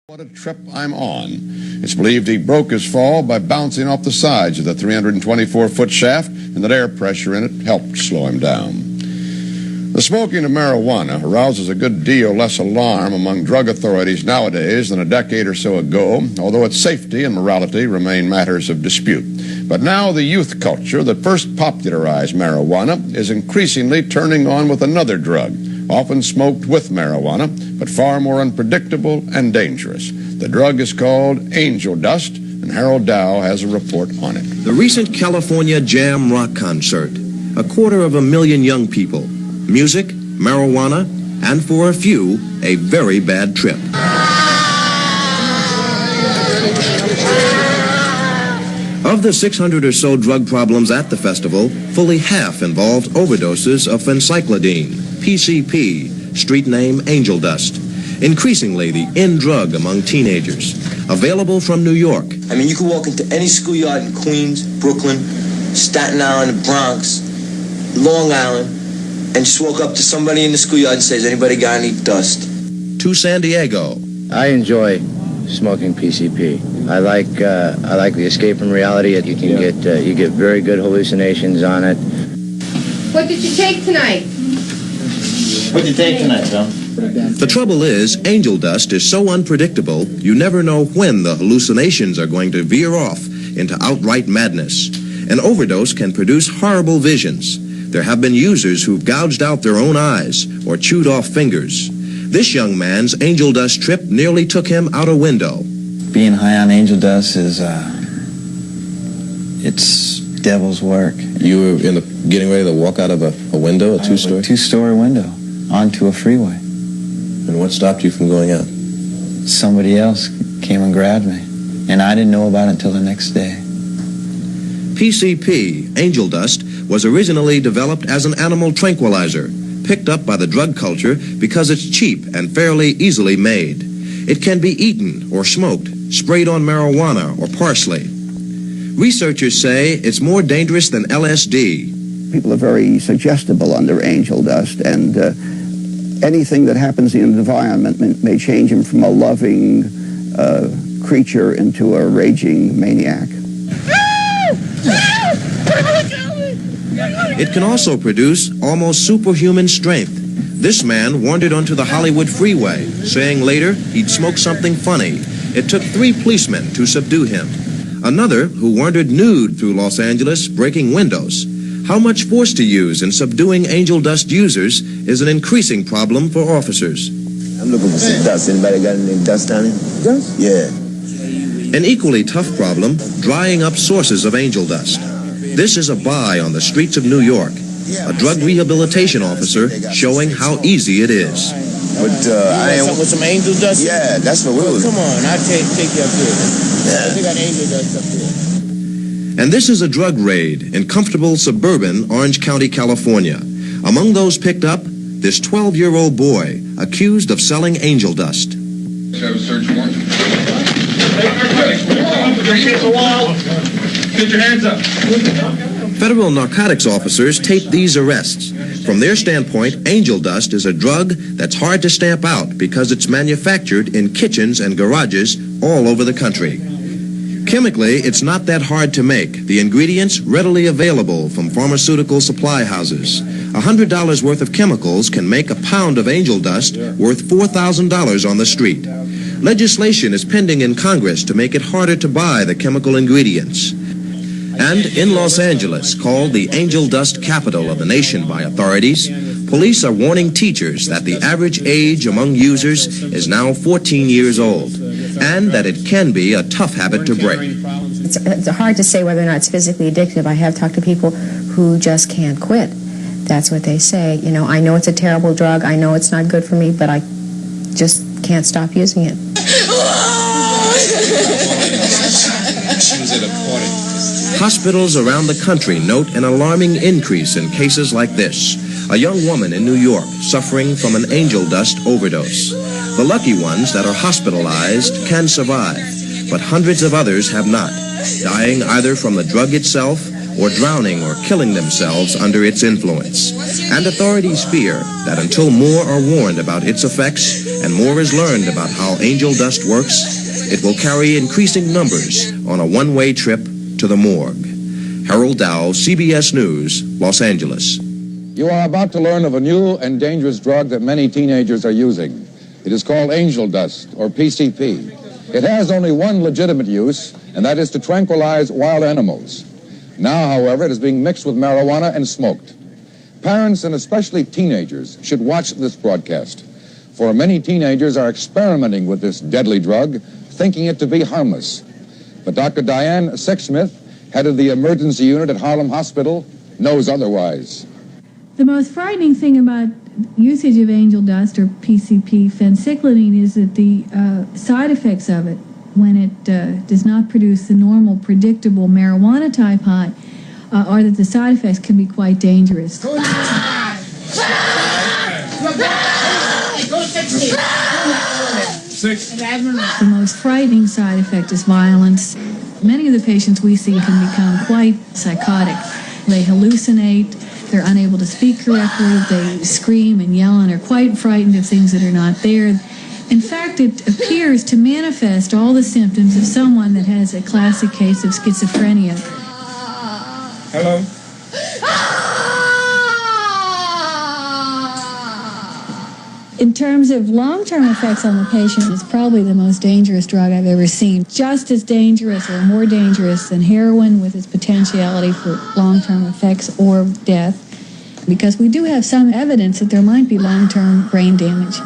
What a trip I'm on. It's believed he broke his fall by bouncing off the sides of the 324-foot shaft, and that air pressure in it helped slow him down. The smoking of marijuana arouses a good deal less alarm among drug authorities nowadays than a decade or so ago, although its safety and morality remain matters of dispute. But now the youth culture that first popularized marijuana is increasingly turning on with another drug, often smoked with marijuana, but far more unpredictable and dangerous. The drug is called angel dust, and Harold Dow has a report on it. The recent California Jam Rock concert, 250,000 young people, music, marijuana, and for a few, a very bad trip. Of the 600 or so drug problems at the festival, fully half involved overdoses of Phencyclidine, PCP, street name angel dust. Increasingly the in drug among teenagers. Available from New York. I mean, you can walk into any schoolyard in Queens, Brooklyn, Staten Island, the Bronx, Long Island, and just walk up to somebody in the schoolyard and say, "Has anybody got any dust?" To San Diego. I enjoy smoking PCP. I like the escape from reality. You can get very good hallucinations on it. What did you take tonight? What did you take tonight, Tom? The trouble is, angel dust is so unpredictable, you never know when the hallucinations are going to veer off into outright madness. An overdose can produce horrible visions. There have been users who've gouged out their own eyes or chewed off fingers. This young man's angel dust trip nearly took him out a window. Being high on angel dust is, it's devil's work. You were getting ready to walk out of a window, a two-story? Two-story window, onto a freeway. And what stopped you from going out? Somebody else came and grabbed me, and I didn't know about it until the next day. PCP, angel dust, was originally developed as an animal tranquilizer, picked up by the drug culture because it's cheap and fairly easily made. It can be eaten or smoked, sprayed on marijuana or parsley. Researchers say it's more dangerous than LSD. People are very suggestible under angel dust, and anything that happens in the environment may change him from a loving creature into a raging maniac. It can also produce almost superhuman strength. This man wandered onto the Hollywood freeway, saying later he'd smoke something funny. It took 3 policemen to subdue him. Another who wandered nude through Los Angeles, breaking windows. How much force to use in subduing angel dust users is an increasing problem for officers. I'm looking for some dust. Anybody got any dust down here? Dust? Yeah. An equally tough problem, drying up sources of angel dust. This is a buy on the streets of New York. A drug rehabilitation officer showing how easy it is. But I ain't with some angel dust. Yeah, that's what we was. Come on, I'll take you up here. Yeah. They got angel dust up here. And this is a drug raid in comfortable suburban Orange County, California. Among those picked up, this 12-year-old boy accused of selling angel dust. Have a search warrant. Get your hands up. Federal narcotics officers tape these arrests. From their standpoint, angel dust is a drug that's hard to stamp out because it's manufactured in kitchens and garages all over the country. Chemically, it's not that hard to make. The ingredients readily available from pharmaceutical supply houses. $100 worth of chemicals can make a pound of angel dust worth $4,000 on the street. Legislation is pending in Congress to make it harder to buy the chemical ingredients. And in Los Angeles, called the angel dust capital of the nation by authorities, police are warning teachers that the average age among users is now 14 years old, and that it can be a tough habit to break. It's hard to say whether or not it's physically addictive. I have talked to people who just can't quit. That's what they say. You know, I know it's a terrible drug. I know it's not good for me, but I just can't stop using it. She was at a party. Hospitals around the country note an alarming increase in cases like this. A young woman in New York suffering from an angel dust overdose. The lucky ones that are hospitalized can survive, but hundreds of others have not, dying either from the drug itself or drowning or killing themselves under its influence. And authorities fear that until more are warned about its effects and more is learned about how angel dust works, it will carry increasing numbers on a one-way trip to the morgue. Harold Dow, CBS News, Los Angeles. You are about to learn of a new and dangerous drug that many teenagers are using. It is called angel dust, or PCP. It has only one legitimate use, and that is to tranquilize wild animals. Now, however, it is being mixed with marijuana and smoked. Parents, and especially teenagers, should watch this broadcast, for many teenagers are experimenting with this deadly drug, thinking it to be harmless. But Dr. Diane Sexsmith, head of the emergency unit at Harlem Hospital, knows otherwise. The most frightening thing about usage of angel dust, or PCP, phencyclidine, is that the side effects of it, when it does not produce the normal, predictable marijuana-type high, are that the side effects can be quite dangerous. The most frightening side effect is violence. Many of the patients we see can become quite psychotic. They hallucinate, they're unable to speak correctly, they scream and yell and are quite frightened of things that are not there. In fact, it appears to manifest all the symptoms of someone that has a classic case of schizophrenia. Hello? In terms of long-term effects on the patient, it's probably the most dangerous drug I've ever seen. Just as dangerous or more dangerous than heroin, with its potentiality for long-term effects or death, because we do have some evidence that there might be long-term brain damage.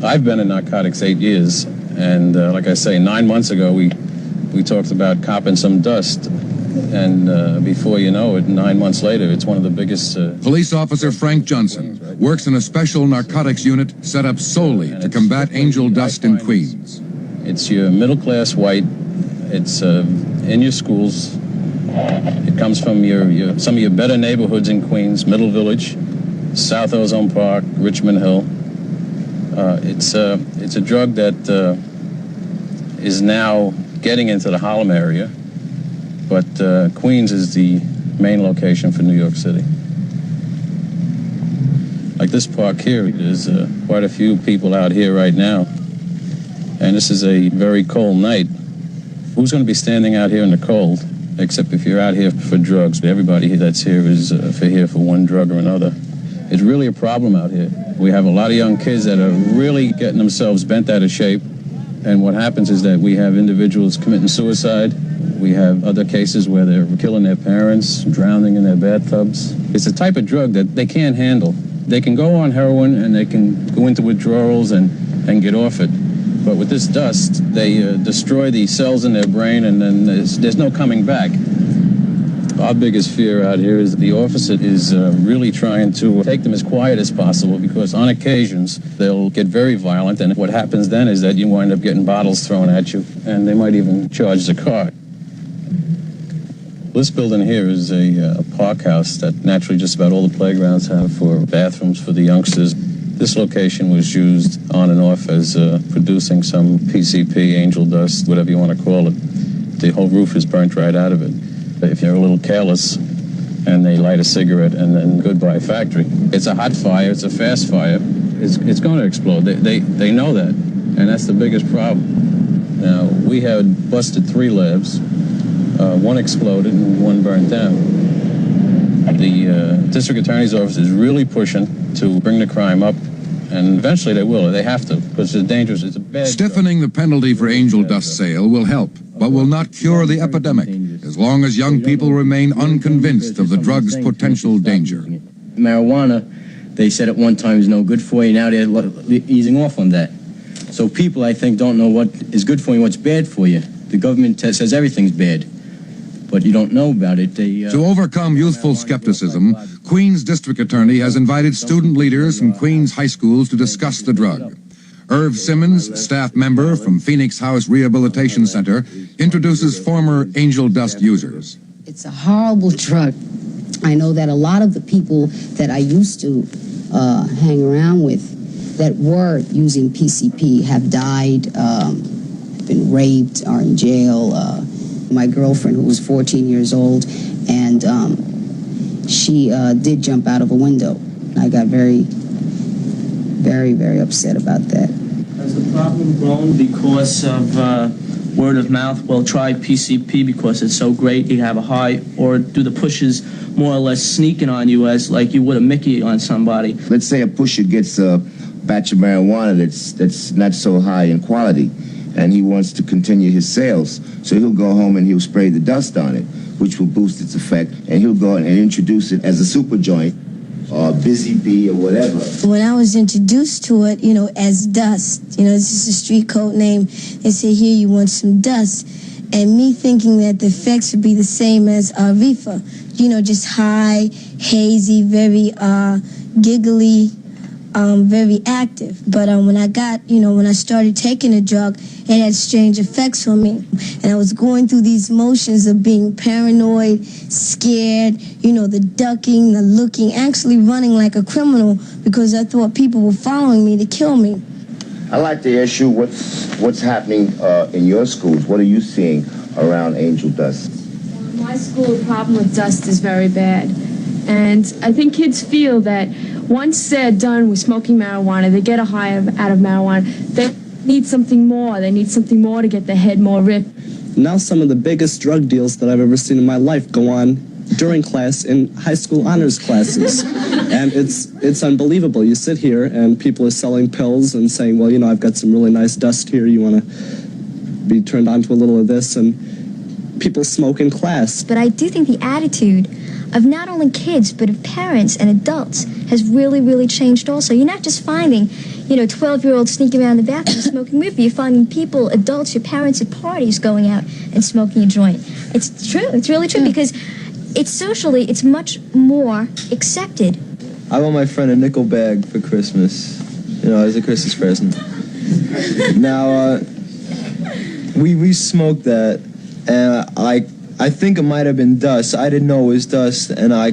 I've been in narcotics 8 years, and like I say, 9 months ago we talked about copping some dust, and before you know it, 9 months later, it's one of the biggest... Police officer Frank Johnson works in a special narcotics unit set up solely to combat angel dust in Queens. It's your middle-class white, it's in your schools, it comes from some of your better neighborhoods in Queens, Middle Village, South Ozone Park, Richmond Hill. It's a drug that is now getting into the Harlem area, but Queens is the main location for New York City. Like this park here, there's quite a few people out here right now, and this is a very cold night. Who's going to be standing out here in the cold, except if you're out here for drugs? Everybody that's here is here for one drug or another. It's really a problem out here. We have a lot of young kids that are really getting themselves bent out of shape. And what happens is that we have individuals committing suicide. We have other cases where they're killing their parents, drowning in their bathtubs. It's a type of drug that they can't handle. They can go on heroin and they can go into withdrawals and get off it. But with this dust, they destroy the cells in their brain, and then there's no coming back. Our biggest fear out here is the officer is really trying to take them as quiet as possible, because on occasions they'll get very violent, and what happens then is that you wind up getting bottles thrown at you, and they might even charge the car. This building here is a park house that naturally just about all the playgrounds have for bathrooms for the youngsters. This location was used on and off as producing some PCP, angel dust, whatever you want to call it. The whole roof is burnt right out of it. If you're a little careless and they light a cigarette and then goodbye factory. It's a hot fire, it's a fast fire, it's going to explode. They know that, and that's the biggest problem. Now, we had busted 3 labs, one exploded and one burned down. The district attorney's office is really pushing to bring the crime up, and eventually they will. They have to, because it's dangerous. It's a bad Stiffening the penalty for angel dust sale will help, but will not cure the epidemic, as long as young people remain unconvinced of the drug's potential danger. Marijuana, they said at one time is no good for you. Now they're easing off on that. So people, I think, don't know what is good for you, what's bad for you. The government says everything's bad. but you don't know about it. To overcome youthful skepticism, Queens District Attorney has invited student leaders from Queens high schools to discuss the drug. Irv Simmons, staff member from Phoenix House Rehabilitation Center, introduces former angel dust users. It's a horrible drug. I know that a lot of the people that I used to hang around with that were using PCP have died, been raped, are in jail. My girlfriend, who was 14 years old, and she did jump out of a window. I got very, very upset about that. Has the problem grown because of word of mouth? Well, try PCP because it's so great, you have a high, or do the pushes more or less sneaking on you as like you would a Mickey on somebody? Let's say a pusher gets a batch of marijuana that's not so high in quality, and he wants to continue his sales, so he'll go home and he'll spray the dust on it, which will boost its effect, and he'll go and introduce it as a super joint, or Busy Bee, or whatever. When I was introduced to it, as dust, this is a street code name, they say, here, you want some dust. And me thinking that the effects would be the same as reefer, just high, hazy, very giggly, very active. But when I got, when I started taking the drug, it had strange effects on me. And I was going through these motions of being paranoid, scared, the ducking, the looking, actually running like a criminal because I thought people were following me to kill me. I'd like to ask you what's happening in your schools. What are you seeing around angel dust? In my school, the problem with dust is very bad. And I think kids feel that once they're done with smoking marijuana, they get a high out of marijuana, they need something more. They need something more to get their head more ripped. Now some of the biggest drug deals that I've ever seen in my life go on during class in high school honors classes. And it's unbelievable. You sit here and people are selling pills and saying, well, I've got some really nice dust here. You want to be turned on to a little of this? And people smoke in class. But I do think the attitude of not only kids, but of parents and adults has really changed also. You're not just finding, 12-year-olds sneaking around the bathroom smoking reefer. You're finding people, adults, your parents at parties going out and smoking a joint. It's true. It's really true because it's much more accepted. I want my friend a nickel bag for Christmas, as a Christmas present. Now, we smoked that, and I think it might have been dust. I didn't know it was dust, and I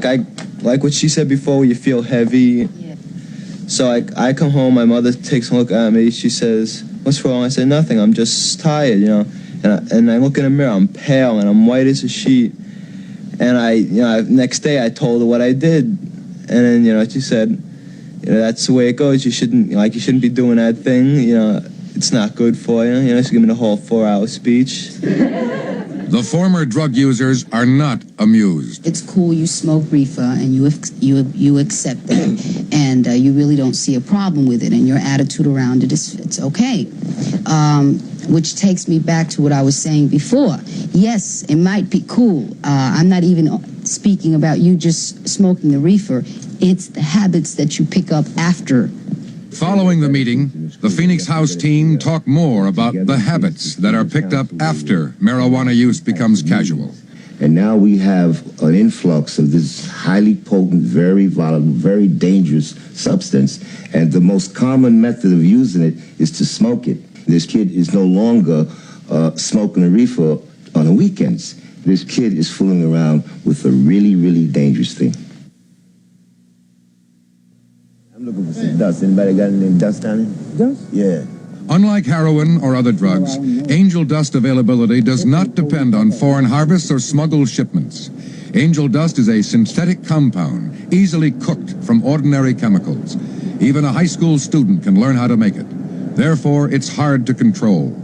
like what she said before, you feel heavy. Yeah. So I come home, my mother takes a look at me, she says, what's wrong? I said, nothing, I'm just tired, and I look in the mirror, I'm pale, and I'm white as a sheet. And next day I told her what I did, and then, she said, that's the way it goes, you shouldn't be doing that thing, it's not good for you, she gave me the whole 4-hour speech. The former drug users are not amused. It's cool you smoke reefer and you accept that, and you really don't see a problem with it, and your attitude around it is it's okay. Which takes me back to what I was saying before. Yes, it might be cool. I'm not even speaking about you just smoking the reefer. It's the habits that you pick up after. Following the meeting, the Phoenix House team talked more about the habits that are picked up after marijuana use becomes casual. And now we have an influx of this highly potent, very volatile, very dangerous substance. And the most common method of using it is to smoke it. This kid is no longer smoking a reefer on the weekends. This kid is fooling around with a really dangerous thing. I'm looking for some dust. Anybody got any dust on it? Dust? Yeah. Unlike heroin or other drugs, angel dust availability does not depend on foreign harvests or smuggled shipments. Angel dust is a synthetic compound, easily cooked from ordinary chemicals. Even a high school student can learn how to make it. Therefore, it's hard to control.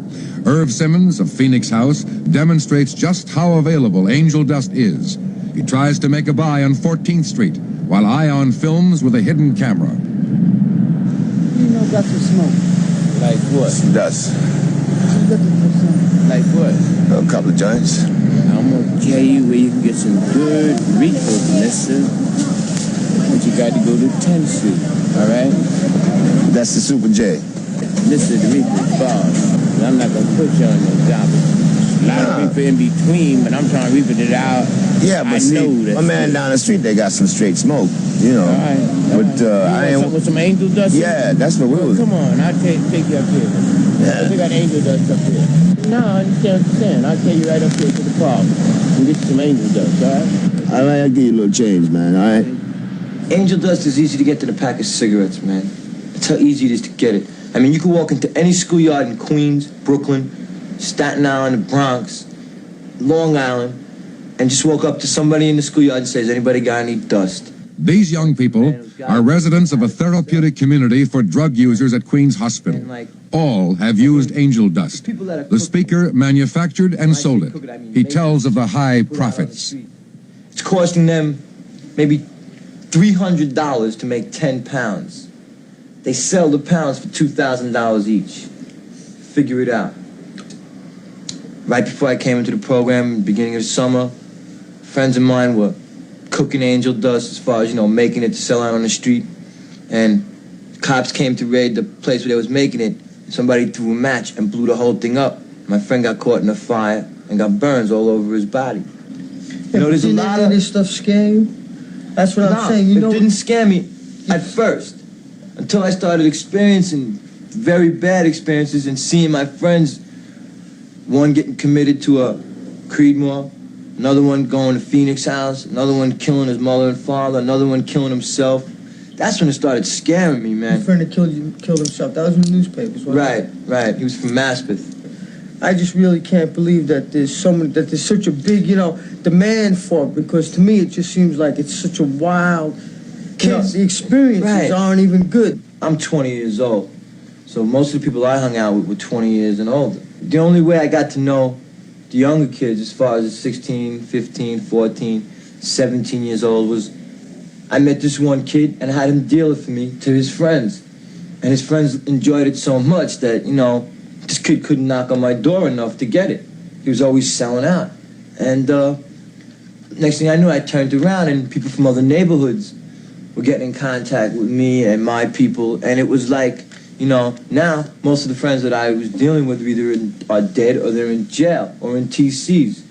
Irv Simmons of Phoenix House demonstrates just how available angel dust is. He tries to make a buy on 14th Street, while Ion films with a hidden camera. Got some smoke. Like what? Some dust. Like what? A couple of joints. I'm gonna tell you where you can get some good reefer, mister. But you got to go to 10th Street, all right? That's the Super J. This is the reefer bar. I'm not gonna put you on no job. A lot of reefer in between, but I'm trying to reefer it out. Yeah, but my man down the street, they got some straight smoke, you know. All right. But I ain't with some angel dust. Yeah, that's what we was. Come on, I'll take you up here. Yeah. We got angel dust up here. No, I understand what you're saying. I'll take you right up here to the park and get you some angel dust, all right? I'll give you a little change, man, all right? Angel dust is easy to get than a pack of cigarettes, man. That's how easy it is to get it. I mean, you can walk into any schoolyard in Queens, Brooklyn, Staten Island, the Bronx, Long Island, and just walk up to somebody in the schoolyard and say, "Has anybody got any dust?" These young people are residents of a therapeutic community for drug users at Queens Hospital. All have used angel dust. The speaker manufactured and sold it. He tells of the high profits. It's costing them maybe $300 to make 10 pounds. They sell the pounds for $2,000 each. Figure it out. Right before I came into the program, beginning of the summer, friends of mine were cooking angel dust as far as, you know, making it to sell out on the street. And cops came to raid the place where they was making it. Somebody threw a match and blew the whole thing up. My friend got caught in a fire and got burns all over his body. You know, there's a lot of this stuff scare you? That's what I'm saying. You know, it didn't scare me at first until I started experiencing very bad experiences and seeing my friends, one getting committed to a Creedmoor, another one going to Phoenix House, another one killing his mother and father, another one killing himself. That's when it started scaring me, man. Your friend that killed himself. That was in the newspapers, wasn't it? Right. He was from Maspeth. I just really can't believe that there's such a big, you know, demand for it, because to me it just seems like it's such a wild, you know, the experiences aren't even good. I'm 20 years old, so most of the people I hung out with were 20 years and older. The only way I got to know the younger kids, as far as 16, 15, 14, 17 years old, was I met this one kid and had him deal it for me to his friends. And his friends enjoyed it so much that, you know, this kid couldn't knock on my door enough to get it. He was always selling out. And next thing I knew, I turned around and people from other neighborhoods were getting in contact with me and my people. And it was like, you know, now most of the friends that I was dealing with either are dead or they're in jail or in TCs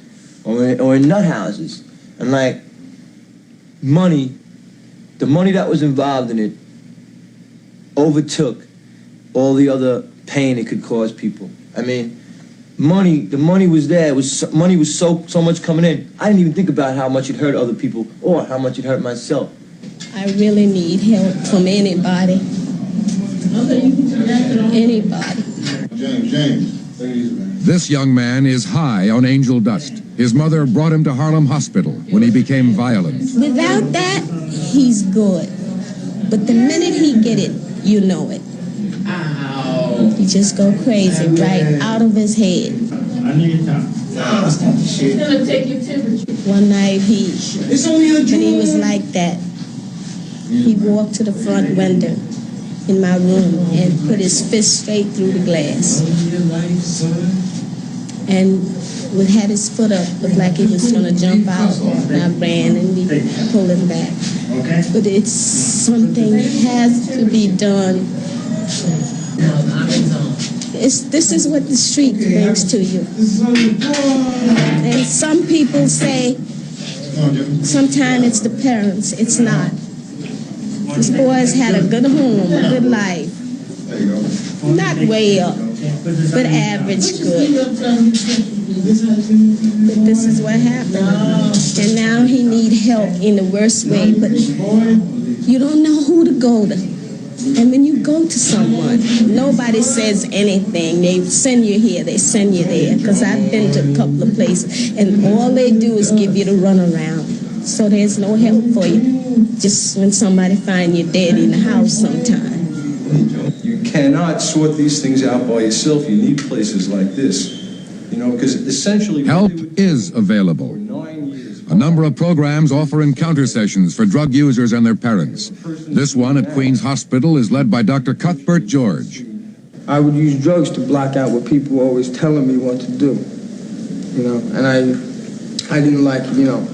or in nut houses. And like, the money that was involved in it overtook all the other pain it could cause people. I mean, the money was there. Money was so much coming in. I didn't even think about how much it hurt other people or how much it hurt myself. I really need help from anybody. Anybody. James. This young man is high on angel dust. His mother brought him to Harlem Hospital when he became violent. Without that, he's good. But the minute he get it, you know it. He just go crazy right out of his head. One night when he was like that, he walked to the front window in my room and put his fist straight through the glass. And we had his foot up, looked like he was going to jump out. And I ran and we pulled him back. But it's something has to be done. This is what the street brings to you. And some people say sometimes it's the parents. It's not. This boy's had a good home, a good life. Not way up, but average good. But this is what happened. And now he need help in the worst way. But you don't know who to go to. And when you go to someone, nobody says anything. They send you here, they send you there. Because I've been to a couple of places, and all they do is give you the runaround. So there's no help for you. Just when somebody find you dead in the house sometime. You cannot sort these things out by yourself. You need places like this. You know, because essentially... Help is available. A number of programs offer encounter sessions for drug users and their parents. This one at Queens Hospital is led by Dr. Cuthbert George. I would use drugs to block out what people were always telling me what to do. You know, and I didn't like, you know,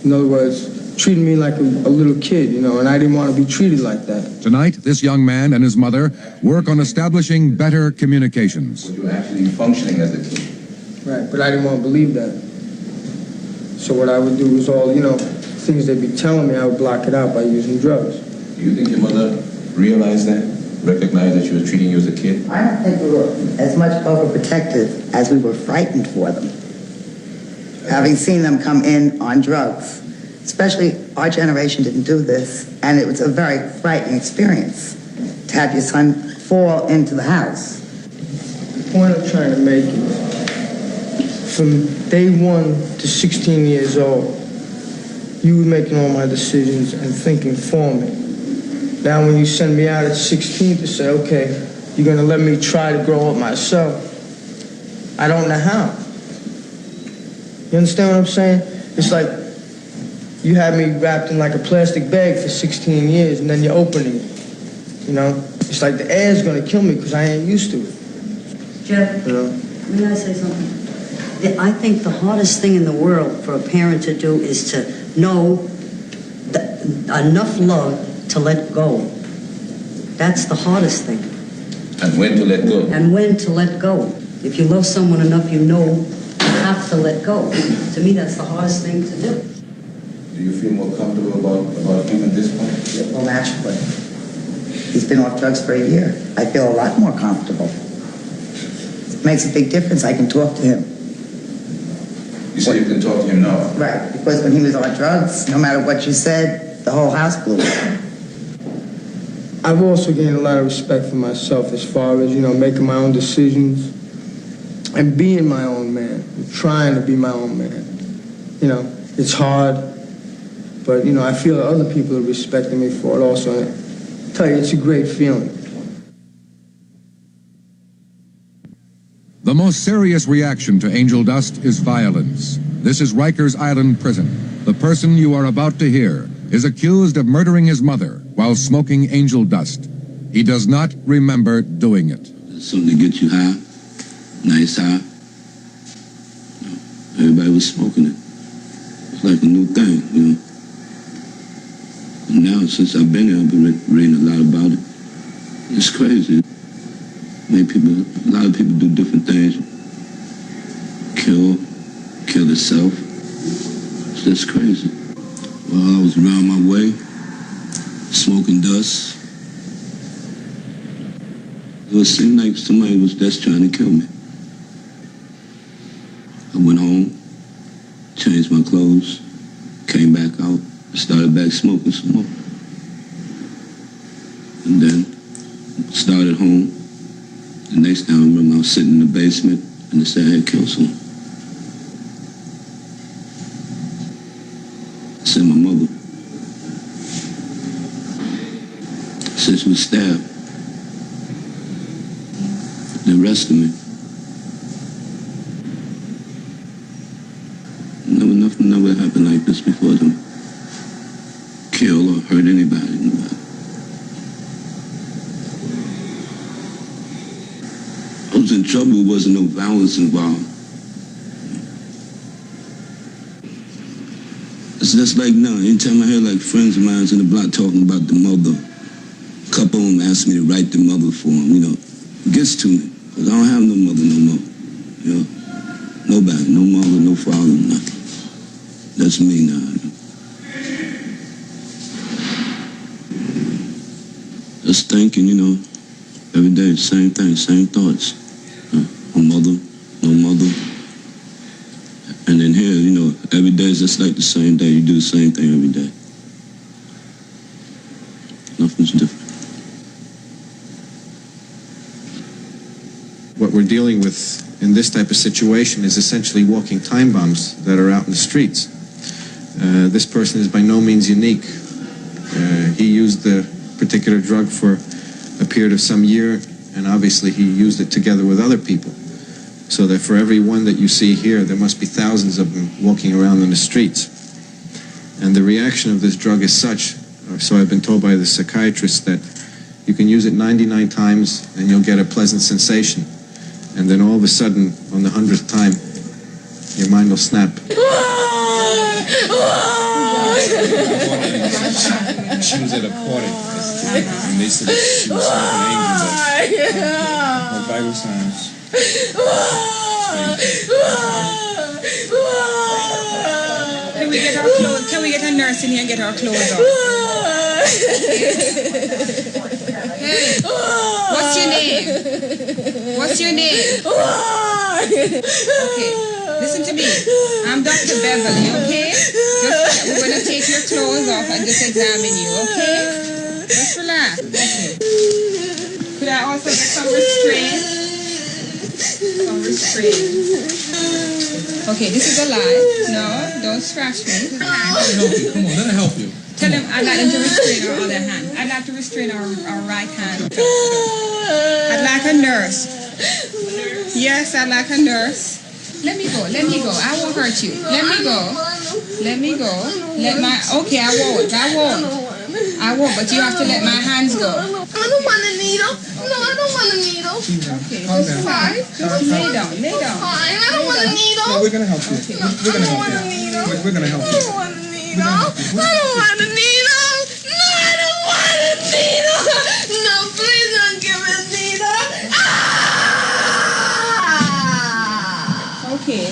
in other words, treating me like a little kid, you know, and I didn't want to be treated like that. Tonight, this young man and his mother work on establishing better communications. You're actually functioning as a team. Right. but I didn't want to believe that. So what I would do was all, things they'd be telling me, I would block it out by using drugs. Do you think your mother realized that? Recognized that she was treating you as a kid? I don't think we were as much overprotective as we were frightened for them. Having seen them come in on drugs, especially our generation didn't do this, and it was a very frightening experience to have your son fall into the house. The point I'm trying to make is, from day 1 to 16 years old, you were making all my decisions and thinking for me. Now when you send me out at 16 to say, okay, you're gonna let me try to grow up myself, I don't know how. You understand what I'm saying? It's like you had me wrapped in like a plastic bag for 16 years and then you're opening it, It's like the air's gonna kill me because I ain't used to it. Jeff, may I say something? I think the hardest thing in the world for a parent to do is to know enough love to let go. That's the hardest thing. And when to let go. And when to let go. If you love someone enough, you know you have to let go. To me, that's the hardest thing to do. Do you feel more comfortable about him at this point? Well, naturally. He's been off drugs for a year. I feel a lot more comfortable. It makes a big difference. I can talk to him. You say you can talk to him now? Right, because when he was on drugs, no matter what you said, the whole house blew up. I've also gained a lot of respect for myself as far as, making my own decisions and being my own man, trying to be my own man. It's hard, but, I feel that other people are respecting me for it also. And I tell you, it's a great feeling. The most serious reaction to angel dust is violence. This is Rikers Island Prison. The person you are about to hear is accused of murdering his mother while smoking angel dust. He does not remember doing it. Something to get you high, nice high. Everybody was smoking it. It's like a new thing, And now, since I've been here, I've been reading a lot about it. It's crazy. A lot of people do different things. Kill itself. It's just crazy. Well, I was around my way, smoking dust. It seemed like somebody was just trying to kill me. I went home, changed my clothes, came back out, started back smoking some more. And then started home. The next time I remember I was sitting in the basement and they said I had killed someone. I said my mother. I said she was stabbed. They arrested me. Nothing never happened like this before to kill or hurt anybody. I was in trouble, there wasn't no violence involved. It's just like now, anytime I hear like friends of mine in the block talking about the mother, a couple of them asked me to write the mother for them, It gets to me, because I don't have no mother no more, Nobody, no mother, no father, nothing. That's me now, Just thinking, every day, same thing, same thoughts. No mother. And then here, every day is just like the same day. You do the same thing every day. Nothing's different. What we're dealing with in this type of situation is essentially walking time bombs that are out in the streets. This person is by no means unique. He used the particular drug for a period of some year, and obviously he used it together with other people. So that for every one that you see here, there must be thousands of them walking around in the streets. And the reaction of this drug is such, or so I've been told by the psychiatrist, that you can use it 99 times and you'll get a pleasant sensation. And then all of a sudden, on the 100th time, your mind will snap. She was at a party, and they said she was smoking angel dust. Her vital signs. our clothes? Can we get a nurse in here and get our clothes off? Hey, what's your name? What's your name? Okay, listen to me. I'm Dr. Beverly, okay? We're going to take your clothes off and just examine you, okay? Just relax. Okay. Could I also get some restraint? Some restraint. Okay, this is a lie. No, don't scratch me. Come on, let her help you. Tell him I'd like him to restrain our other hand. I'd like to restrain our right hand. I'd like a nurse. Yes, I'd like a nurse. Let me go. Let me go. I won't hurt you. Let me go. Let me go. Okay, I won't. But you have to let my hands go. I don't want a needle. No, I don't want a needle. Okay, just fine. Just lay down. Lay down. Fine, I don't want a needle. No, we're going to help you. I don't want a needle. We're going to help you. I don't want a needle. I don't want a needle. No, I don't want a needle. No, please don't give me a needle. Ah! Okay.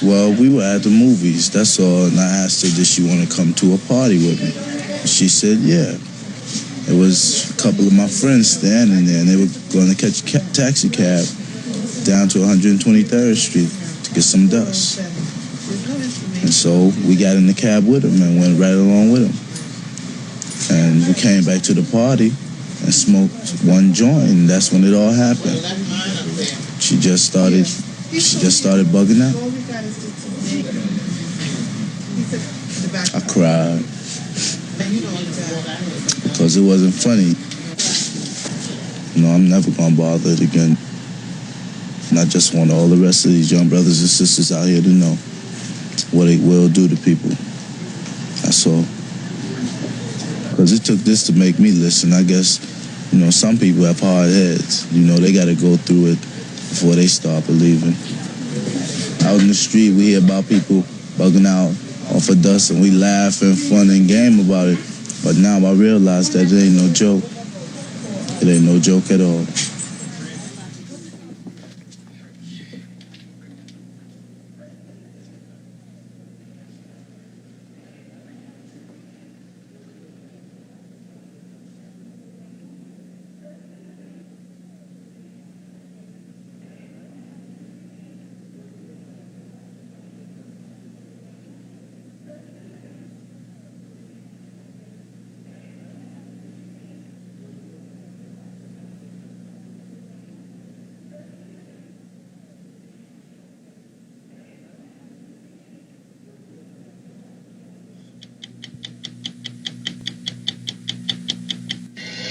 Well, we were at the movies, that's all, and I asked her, did she want to come to a party with me? She said, yeah. It was a couple of my friends standing there, and they were going to catch a taxi cab down to 123rd Street to get some dust. And so we got in the cab with them and went right along with them. And we came back to the party and smoked one joint, and that's when it all happened. She just started bugging out. I cried because it wasn't funny. You know, I'm never gonna bother it again. And I just want all the rest of these young brothers and sisters out here to know what it will do to people. That's all. Because it took this to make me listen. I guess, you know, some people have hard heads. You know, they got to go through it before they start believing. Out in the street, we hear about people bugging out off of dust, and we laugh and fun and game about it. But now I realize that it ain't no joke. It ain't no joke at all.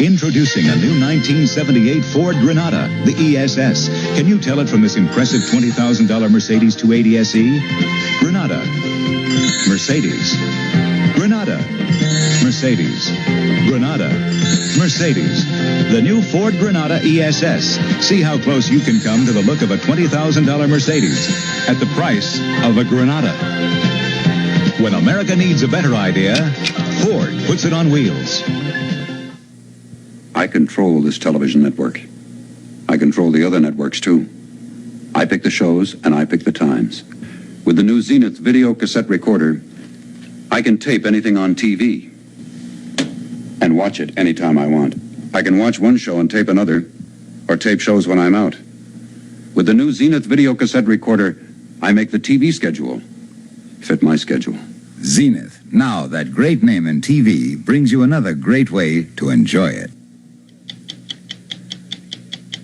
Introducing a new 1978 Ford Granada, the ESS. Can you tell it from this impressive $20,000 Mercedes 280 SE? Granada. Mercedes. Granada. Mercedes. Granada. Mercedes. The new Ford Granada ESS. See how close you can come to the look of a $20,000 Mercedes at the price of a Granada. When America needs a better idea, Ford puts it on wheels. I control this television network. I control the other networks, too. I pick the shows, and I pick the times. With the new Zenith video cassette recorder, I can tape anything on TV and watch it anytime I want. I can watch one show and tape another, or tape shows when I'm out. With the new Zenith video cassette recorder, I make the TV schedule fit my schedule. Zenith, now that great name in TV brings you another great way to enjoy it.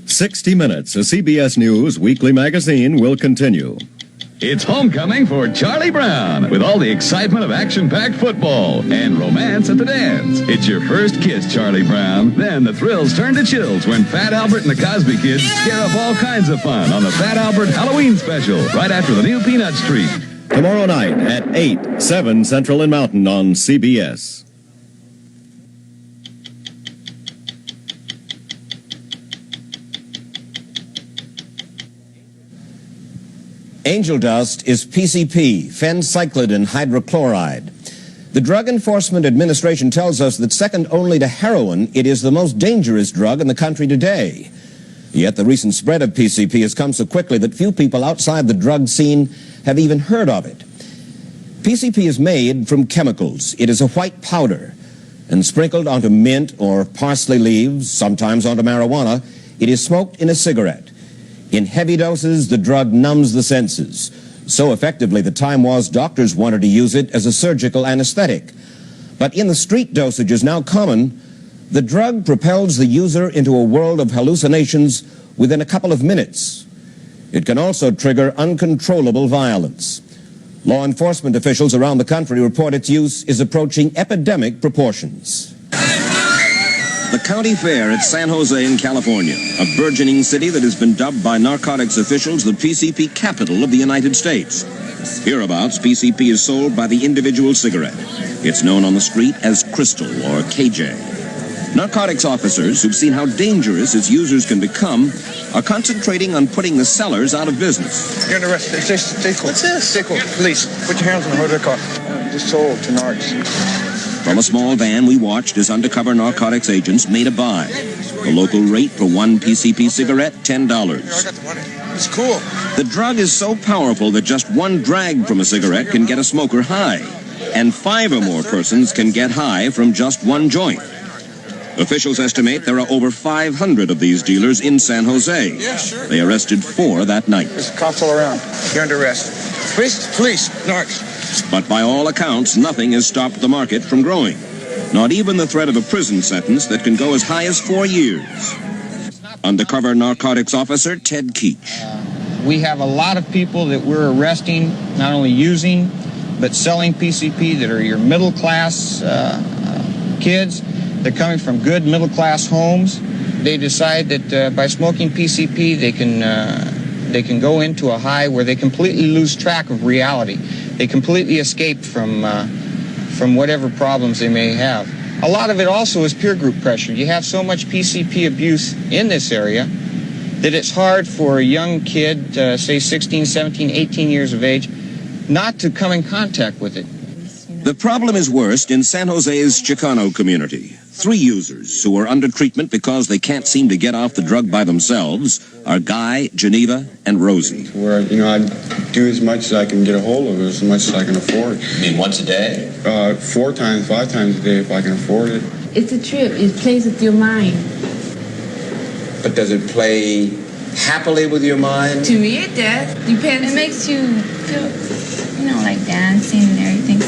60 Minutes, a CBS News weekly magazine, will continue. It's homecoming for Charlie Brown, with all the excitement of action-packed football and romance at the dance. It's your first kiss, Charlie Brown. Then the thrills turn to chills when Fat Albert and the Cosby Kids scare up all kinds of fun on the Fat Albert Halloween special, right after the new Peanuts treat. Tomorrow night at 8, 7 Central and Mountain on CBS. Angel dust is PCP, Phencyclidine hydrochloride. The Drug Enforcement Administration tells us that second only to heroin, it is the most dangerous drug in the country today. Yet the recent spread of PCP has come so quickly that few people outside the drug scene have even heard of it. PCP is made from chemicals. It is a white powder, and sprinkled onto mint or parsley leaves, sometimes onto marijuana, it is smoked in a cigarette. In heavy doses, the drug numbs the senses. So effectively, the time was doctors wanted to use it as a surgical anesthetic. But in the street dosages now common, the drug propels the user into a world of hallucinations within a couple of minutes. It can also trigger uncontrollable violence. Law enforcement officials around the country report its use is approaching epidemic proportions. The county fair at San Jose in California, a burgeoning city that has been dubbed by narcotics officials the PCP capital of the United States. Hereabouts, PCP is sold by the individual cigarette. It's known on the street as Crystal or KJ. Narcotics officers who've seen how dangerous its users can become are concentrating on putting the sellers out of business. You're under arrest. Stay cool. What's this? Stay cool. Police, put your hands on the hood of the car. Just sold to narcs. From a small van, we watched as undercover narcotics agents made a buy. The local rate for one PCP cigarette, $10. It's cool. The drug is so powerful that just one drag from a cigarette can get a smoker high, and 5 or more persons can get high from just one joint. Officials estimate there are over 500 of these dealers in San Jose. Yeah, sure. They arrested 4 that night. There's cops all around. You're under arrest. Police, narcs. But by all accounts, nothing has stopped the market from growing. Not even the threat of a prison sentence that can go as high as 4 years. Undercover narcotics officer Ted Keach. We have a lot of people that we're arresting, not only using, but selling PCP that are your middle class kids. They're coming from good middle class homes. They decide that by smoking PCP, they can go into a high where they completely lose track of reality. They completely escape from whatever problems they may have. A lot of it also is peer group pressure. You have so much PCP abuse in this area that it's hard for a young kid, say 16, 17, 18 years of age, not to come in contact with it. The problem is worst in San Jose's Chicano community. 3 users who are under treatment because they can't seem to get off the drug by themselves are Guy, Geneva, and Rosie. Where, I do as much as I can get a hold of, as much as I can afford. You mean once a day? 4 times, 5 times a day if I can afford it. It's a trip. It plays with your mind. But does it play happily with your mind? To me, it does. Depends. It makes you feel, like dancing and everything,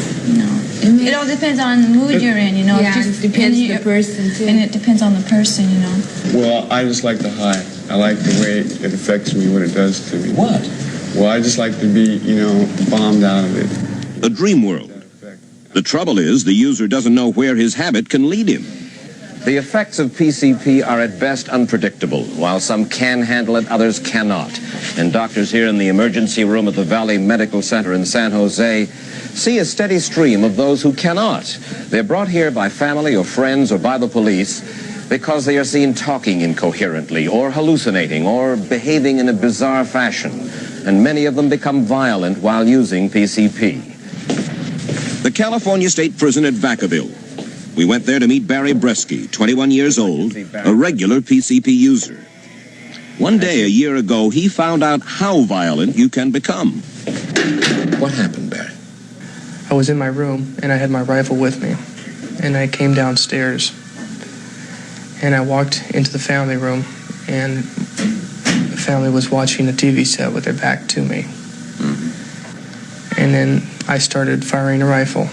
It all depends on the mood you're in, Yeah, it depends on the person, too. And it depends on the person, Well, I just like the high. I like the way it affects me, what it does to me. What? Well, I just like to be, bombed out of it. A dream world. The trouble is, the user doesn't know where his habit can lead him. The effects of PCP are at best unpredictable. While some can handle it, others cannot. And doctors here in the emergency room at the Valley Medical Center in San Jose see a steady stream of those who cannot. They're brought here by family or friends or by the police because they are seen talking incoherently or hallucinating or behaving in a bizarre fashion. And many of them become violent while using PCP. The California State Prison at Vacaville. We went there to meet Barry Bresky, 21 years old, a regular PCP user. One day a year ago, he found out how violent you can become. What happened, Barry? I was in my room, and I had my rifle with me. And I came downstairs, and I walked into the family room, and the family was watching a TV set with their back to me. And then I started firing a rifle.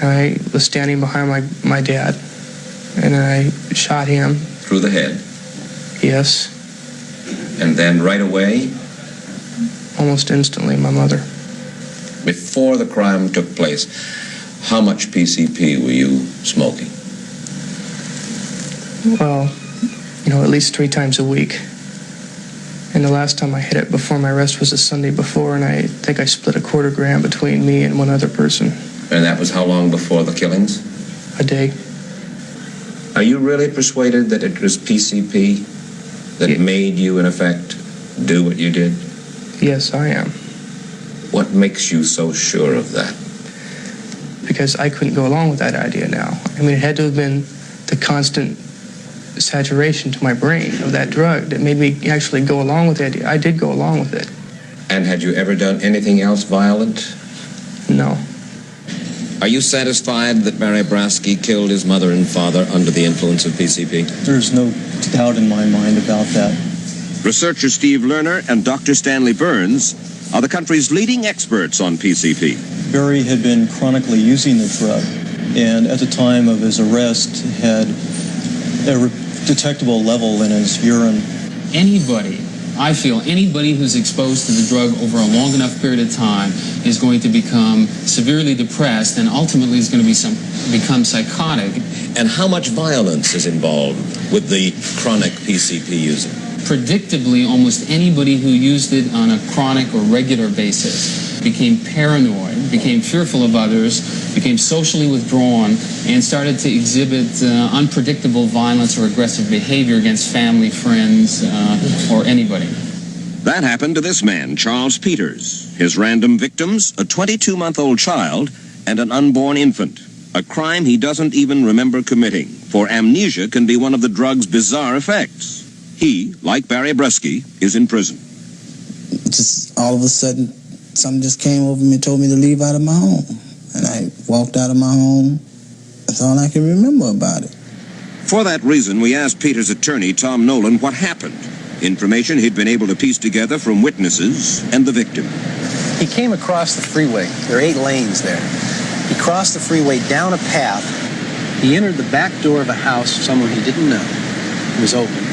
I was standing behind my dad, and I shot him. Through the head? Yes. And then right away? Almost instantly, my mother. Before the crime took place, how much PCP were you smoking? Well, at least 3 times a week. And the last time I hit it before my arrest was the Sunday before, and I think I split a 1/4 gram between me and one other person. And that was how long before the killings? A day. Are you really persuaded that it was PCP that made you, in effect, do what you did? Yes, I am. What makes you so sure of that? Because I couldn't go along with that idea now. It had to have been the constant saturation to my brain of that drug that made me actually go along with the idea. I did go along with it. And had you ever done anything else violent No. Are you satisfied that Barry Brasky killed his mother and father under the influence of PCP? There's no doubt in my mind about that. Researcher Steve Lerner and Dr. Stanley Burns are the country's leading experts on PCP. Barry had been chronically using the drug, and at the time of his arrest had a detectable level in his urine. Anybody who's exposed to the drug over a long enough period of time is going to become severely depressed and ultimately is going to become psychotic. And how much violence is involved with the chronic PCP user? Predictably, almost anybody who used it on a chronic or regular basis became paranoid, became fearful of others, became socially withdrawn, and started to exhibit unpredictable violence or aggressive behavior against family, friends, or anybody. That happened to this man, Charles Peters. His random victims, a 22-month-old child and an unborn infant. A crime he doesn't even remember committing, for amnesia can be one of the drug's bizarre effects. He, like Barry Brasky, is in prison. Just all of a sudden, something just came over me and told me to leave out of my home. And I walked out of my home. That's all I can remember about it. For that reason, we asked Peter's attorney, Tom Nolan, what happened. Information he'd been able to piece together from witnesses and the victim. He came across the freeway. There are 8 lanes there. He crossed the freeway down a path. He entered the back door of a house someone he didn't know. It was open.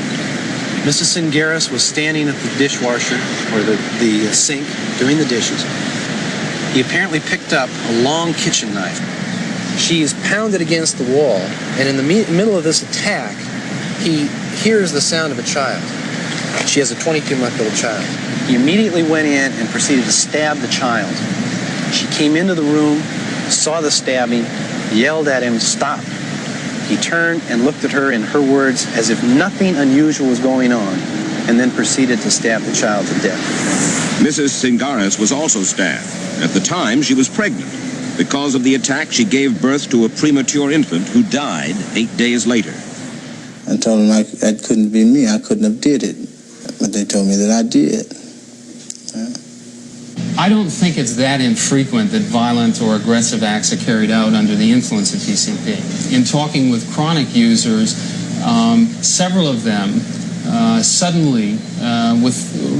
Mrs. Singaris was standing at the dishwasher, or the sink, doing the dishes. He apparently picked up a long kitchen knife. She is pounded against the wall, and in the middle of this attack, he hears the sound of a child. She has a 22-month-old child. He immediately went in and proceeded to stab the child. She came into the room, saw the stabbing, yelled at him, "Stop." He turned and looked at her, in her words, as if nothing unusual was going on, and then proceeded to stab the child to death. Mrs. Singaris was also stabbed. At the time, she was pregnant. Because of the attack, she gave birth to a premature infant who died 8 days later. I told them that couldn't be me. I couldn't have did it. But they told me that I did. I don't think it's that infrequent that violent or aggressive acts are carried out under the influence of PCP. In talking with chronic users, several of them suddenly,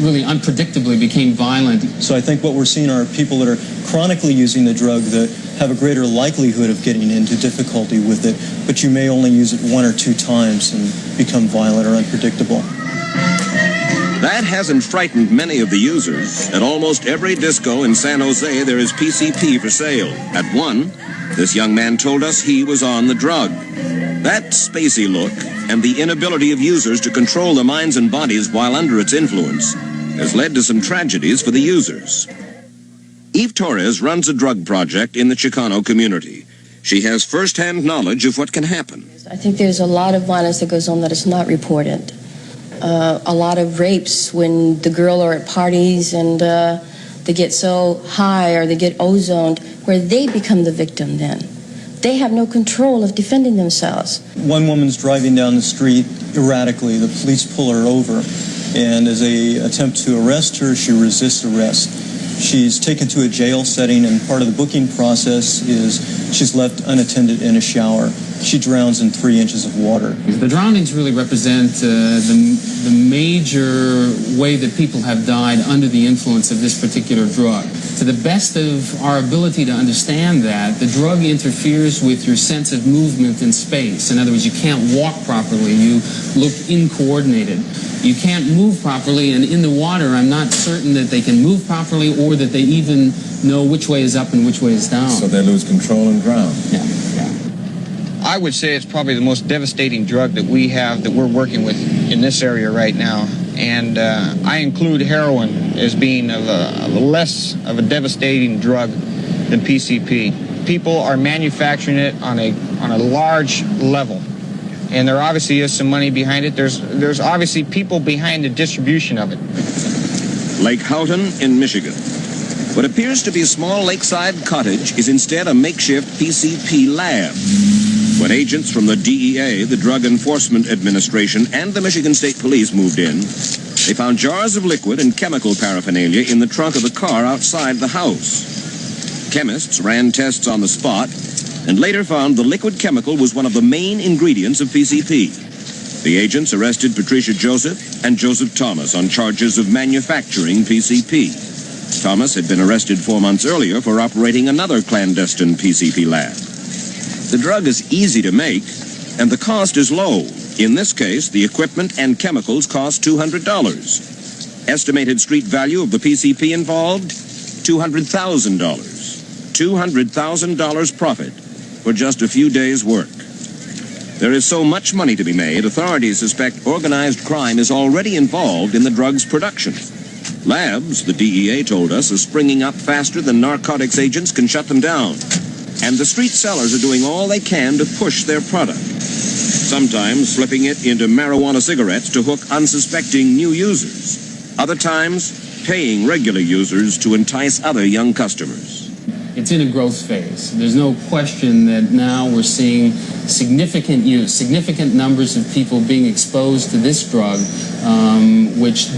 really unpredictably, became violent. So I think what we're seeing are people that are chronically using the drug that have a greater likelihood of getting into difficulty with it, but you may only use it 1 or 2 times and become violent or unpredictable. That hasn't frightened many of the users. At almost every disco in San Jose, there is PCP for sale. At one, this young man told us he was on the drug. That spacey look and the inability of users to control their minds and bodies while under its influence has led to some tragedies for the users. Eve Torres runs a drug project in the Chicano community. She has first-hand knowledge of what can happen. I think there's a lot of violence that goes on that is not reported. A lot of rapes when the girl are at parties and they get so high or they get ozoned where they become the victim then. They have no control of defending themselves. One woman's driving down the street erratically. The police pull her over, and as they attempt to arrest her, she resists arrest. She's taken to a jail setting, and part of the booking process is she's left unattended in a shower. She drowns in 3 inches of water. The drownings really represent the major way that people have died under the influence of this particular drug. To the best of our ability to understand that, the drug interferes with your sense of movement in space. In other words, you can't walk properly. You look incoordinated. You can't move properly, and in the water, I'm not certain that they can move properly or that they even know which way is up and which way is down. So they lose control and drown. Yeah. I would say it's probably the most devastating drug that we have, that we're working with in this area right now. And I include heroin as being of a less of a devastating drug than PCP. People are manufacturing it on a large level. And there obviously is some money behind it. There's obviously people behind the distribution of it. Lake Houghton in Michigan. What appears to be a small lakeside cottage is instead a makeshift PCP lab. When agents from the DEA, the Drug Enforcement Administration, and the Michigan State Police moved in, they found jars of liquid and chemical paraphernalia in the trunk of the car outside the house. Chemists ran tests on the spot and later found the liquid chemical was one of the main ingredients of PCP. The agents arrested Patricia Joseph and Joseph Thomas on charges of manufacturing PCP. Thomas had been arrested 4 months earlier for operating another clandestine PCP lab. The drug is easy to make, and the cost is low. In this case, the equipment and chemicals cost $200. Estimated street value of the PCP involved, $200,000. $200,000 profit for just a few days' work. There is so much money to be made, authorities suspect organized crime is already involved in the drug's production. Labs, the DEA told us, are springing up faster than narcotics agents can shut them down. And the street sellers are doing all they can to push their product, sometimes slipping it into marijuana cigarettes to hook unsuspecting new users. Other times, paying regular users to entice other young customers. It's in a growth phase. There's no question that now we're seeing significant use, significant numbers of people being exposed to this drug, which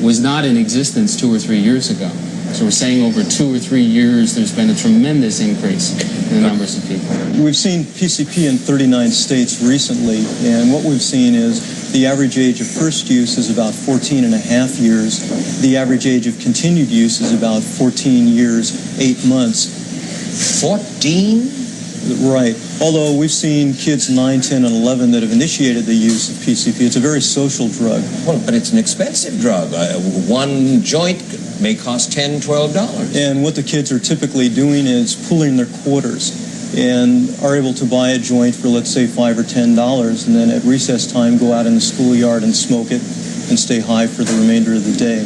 was not in existence 2 or 3 years ago. So we're saying over 2 or 3 years, there's been a tremendous increase in the numbers of people. We've seen PCP in 39 states recently, and what we've seen is the average age of first use is about 14 and a half years. The average age of continued use is about 14 years, 8 months. 14? Right. Although we've seen kids 9, 10, and 11 that have initiated the use of PCP. It's a very social drug. Well, but it's an expensive drug. One joint may cost $10, $12. And what the kids are typically doing is pooling their quarters and are able to buy a joint for, let's say, $5 or $10, and then at recess time go out in the schoolyard and smoke it and stay high for the remainder of the day.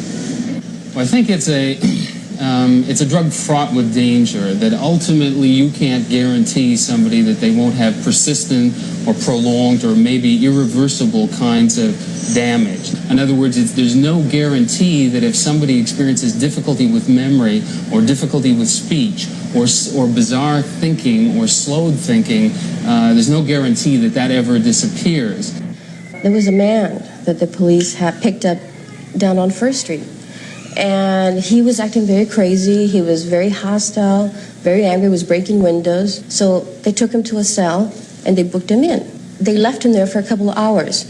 Well, I think it's a drug fraught with danger, that ultimately you can't guarantee somebody that they won't have persistent or prolonged or maybe irreversible kinds of damage. In other words, there's no guarantee that if somebody experiences difficulty with memory or difficulty with speech or bizarre thinking or slowed thinking, there's no guarantee that that ever disappears. There was a man that the police had picked up down on First Street. And he was acting very crazy. He was very hostile, very angry, was breaking windows. So they took him to a cell and they booked him in. They left him there for a couple of hours.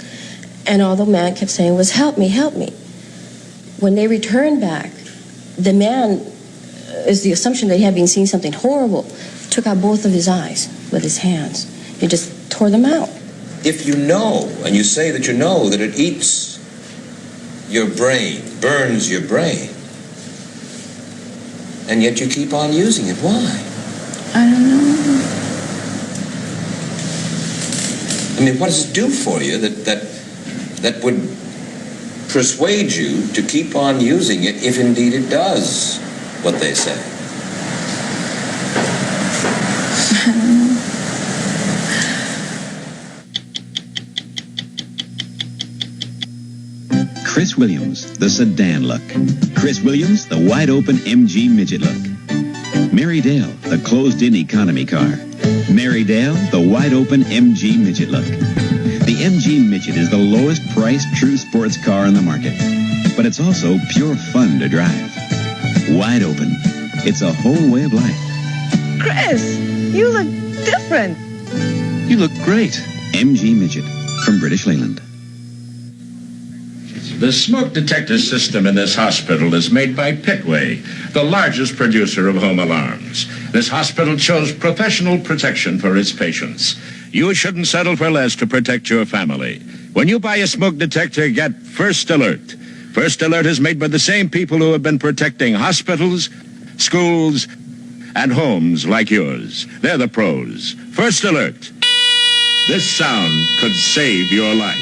And all the man kept saying was, "Help me, help me." When they returned back, the man, is the assumption that he had been seeing something horrible, took out both of his eyes with his hands. He just tore them out. If you know, and you say that you know that it eats your brain, burns your brain, and yet you keep on using it. Why? I don't know. I mean, what does it do for you that would persuade you to keep on using it if indeed it does what they say? I don't know. Chris Williams, the sedan look. Chris Williams, the wide-open MG midget look. Mary Dale, the closed-in economy car. Mary Dale, the wide-open MG midget look. The MG midget is the lowest-priced true sports car on the market, but it's also pure fun to drive. Wide open. It's a whole way of life. Chris, you look different. You look great. MG midget from British Leyland. The smoke detector system in this hospital is made by Pitway, the largest producer of home alarms. This hospital chose professional protection for its patients. You shouldn't settle for less to protect your family. When you buy a smoke detector, get First Alert. First Alert is made by the same people who have been protecting hospitals, schools, and homes like yours. They're the pros. First Alert. This sound could save your life.